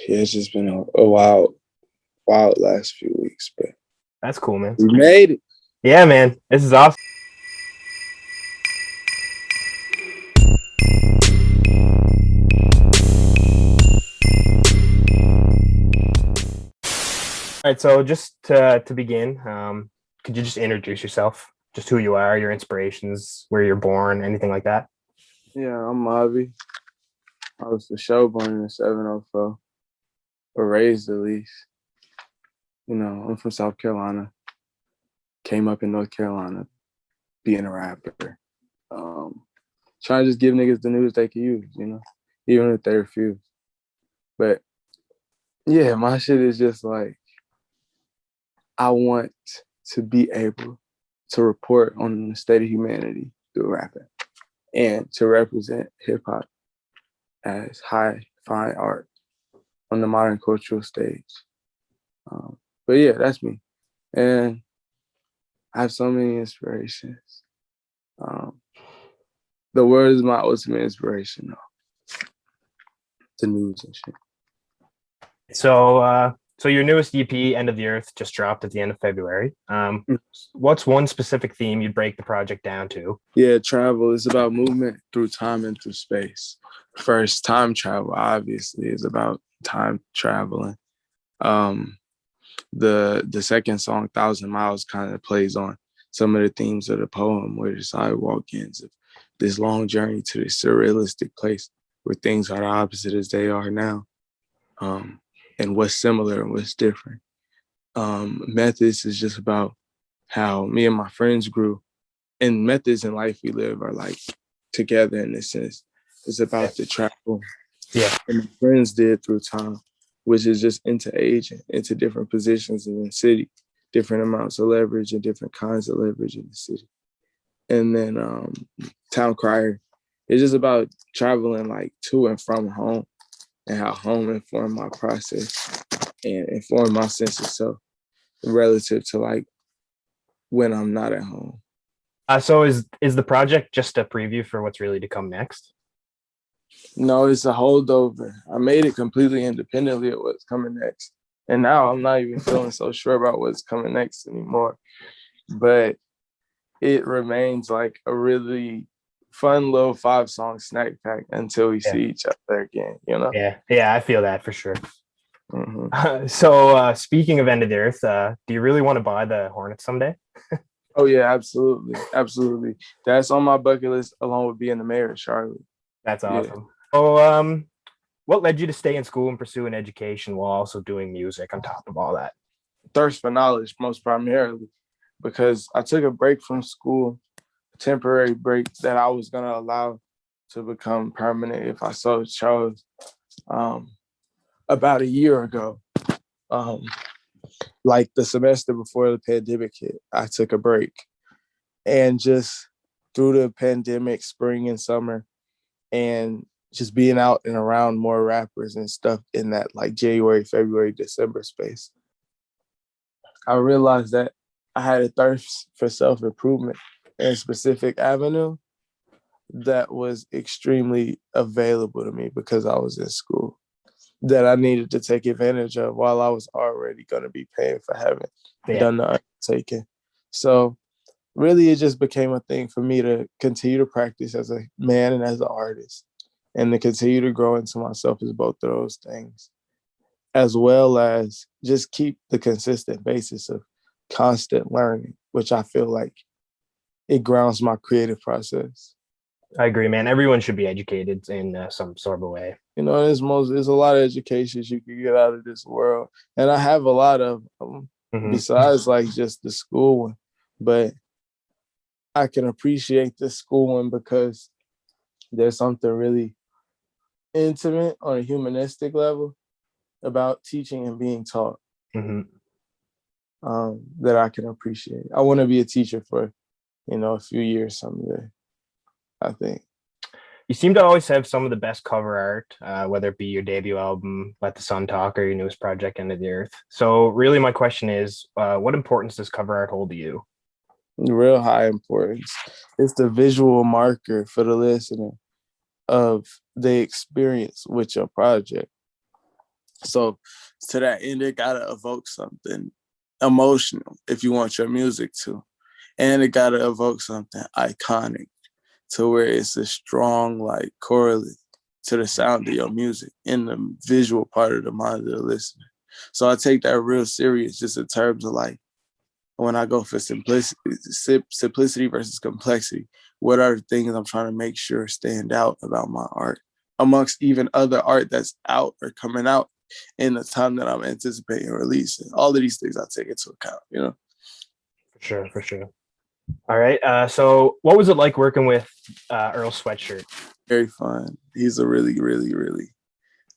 Yeah, it's just been a wild last few weeks, but That's cool, man. we made it. Yeah, man. This is awesome. All right, so just to begin, could you just introduce yourself? Just who you are, your inspirations, where you're born, anything like that? Yeah, I'm MAVI. I was for sure born in the 704, or raised at least. I'm from South Carolina. Came up in North Carolina, being a rapper. Trying to just give niggas the news they can use, even if they refuse. But yeah, my shit is just like, I want to be able to report on the state of humanity through rapping and to represent hip hop as high fine art on the modern cultural stage. But yeah, that's me. And I have so many inspirations. The word is my ultimate inspiration, though. The news and shit. So your newest EP, End of the Earth, just dropped at the end of February. What's one specific theme you'd break the project down to? Yeah, travel is about movement through time and through space. First, time travel, obviously, is about time traveling. The second song, Thousand Miles, kind of plays on some of the themes of the poem, where the sidewalk ends of this long journey to this surrealistic place where things are the opposite as they are now, and what's similar and what's different. Methods is just about how me and my friends grew, and methods in life we live are like together in a sense. It's about the travel, and my friends did through time, which is just into aging, into different positions in the city, different amounts of leverage and different kinds of leverage in the city. And then Town Crier is just about traveling like to and from home and how home informed my process and informed my sense of self relative to like when I'm not at home. So is the project just a preview for what's really to come next? No, it's a holdover. I made it completely independently of what's coming next. And now I'm not even feeling so sure about what's coming next anymore. But it remains like a really fun little 5-song snack pack until we see each other again, Yeah, I feel that for sure. Mm-hmm. So speaking of End of the Earth, do you really want to buy the Hornets someday? Oh yeah, absolutely. That's on my bucket list along with being the mayor of Charlotte. That's awesome. Yeah. So what led you to stay in school and pursue an education while also doing music on top of all that? Thirst for knowledge, most primarily, because I took a break from school, a temporary break that I was going to allow to become permanent if I so chose, about a year ago. Like the semester before the pandemic hit, I took a break. And just through the pandemic, spring and summer, and just being out and around more rappers and stuff in that like January, February, December space, I realized that I had a thirst for self-improvement in a specific avenue that was extremely available to me because I was in school, that I needed to take advantage of while I was already going to be paying for having done the undertaking. So really, it just became a thing for me to continue to practice as a man and as an artist, and to continue to grow into myself as both of those things, as well as just keep the consistent basis of constant learning, which I feel like it grounds my creative process. I agree, man. Everyone should be educated in some sort of a way. There's a lot of educations you can get out of this world, and I have a lot of them besides like just the school one, but I can appreciate the school one because there's something really intimate on a humanistic level about teaching and being taught that I can appreciate. I want to be a teacher for, a few years someday, I think. You seem to always have some of the best cover art, whether it be your debut album, Let the Sun Talk, or your newest project, End of the Earth. So really my question is, what importance does cover art hold to you? Real high importance. It's the visual marker for the listener of the experience with your project. So to that end, it gotta evoke something emotional if you want your music to. And it gotta evoke something iconic to where it's a strong like correlate to the sound of your music in the visual part of the mind of the listener. So I take that real serious just in terms of like when I go for simplicity versus complexity, what are the things I'm trying to make sure stand out about my art amongst even other art that's out or coming out in the time that I'm anticipating releasing. All of these things I take into account, you know? For sure. All right. So what was it like working with Earl Sweatshirt? Very fun. He's a really, really, really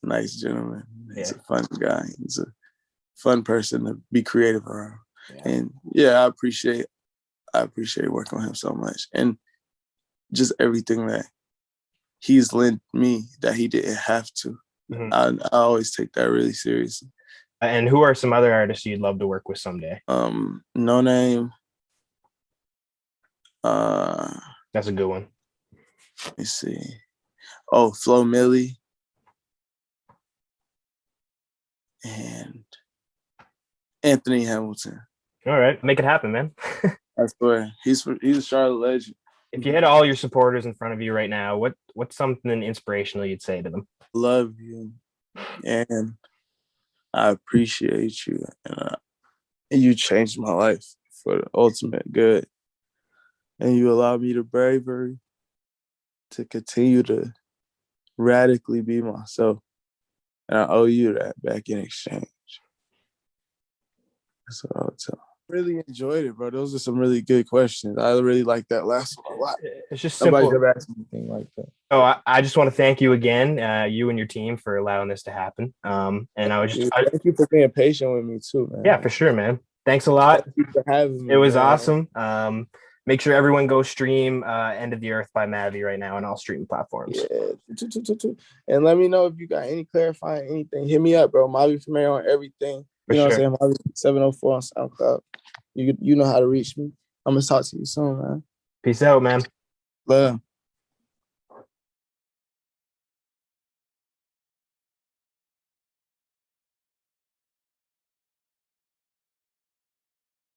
nice gentleman. He's a fun guy. He's a fun person to be creative around. Yeah. And yeah, I appreciate working with him so much. And just everything that he's lent me that he didn't have to. Mm-hmm. I always take that really seriously. And who are some other artists you'd love to work with someday? No Name. That's a good one. Let me see. Oh, Flo Millie. And Anthony Hamilton. All right, make it happen, man. That's where he's a Charlotte legend. If you had all your supporters in front of you right now, what's something inspirational you'd say to them? Love you, and I appreciate you, and you changed my life for the ultimate good, and you allowed me the bravery to continue to radically be myself, and I owe you that back in exchange. That's what I would tell. Really enjoyed it, bro. Those are some really good questions. I really like that last one a lot. It's just simple. Nobody's ever asked me anything like that. Oh, I just want to thank you again, you and your team, for allowing this to happen. And thank you for being patient with me too, man. Yeah, for sure, man. Thanks a lot. Thank you for having me. It was awesome. Make sure everyone go stream End of the Earth by MAVI right now on all streaming platforms. Yeah. And let me know if you got any clarifying anything. Hit me up, bro. MAVI for Mayor on everything. You know what I'm saying? MAVI 704 on SoundCloud. You know how to reach me. I'm gonna talk to you soon, man. Peace out, man. Love.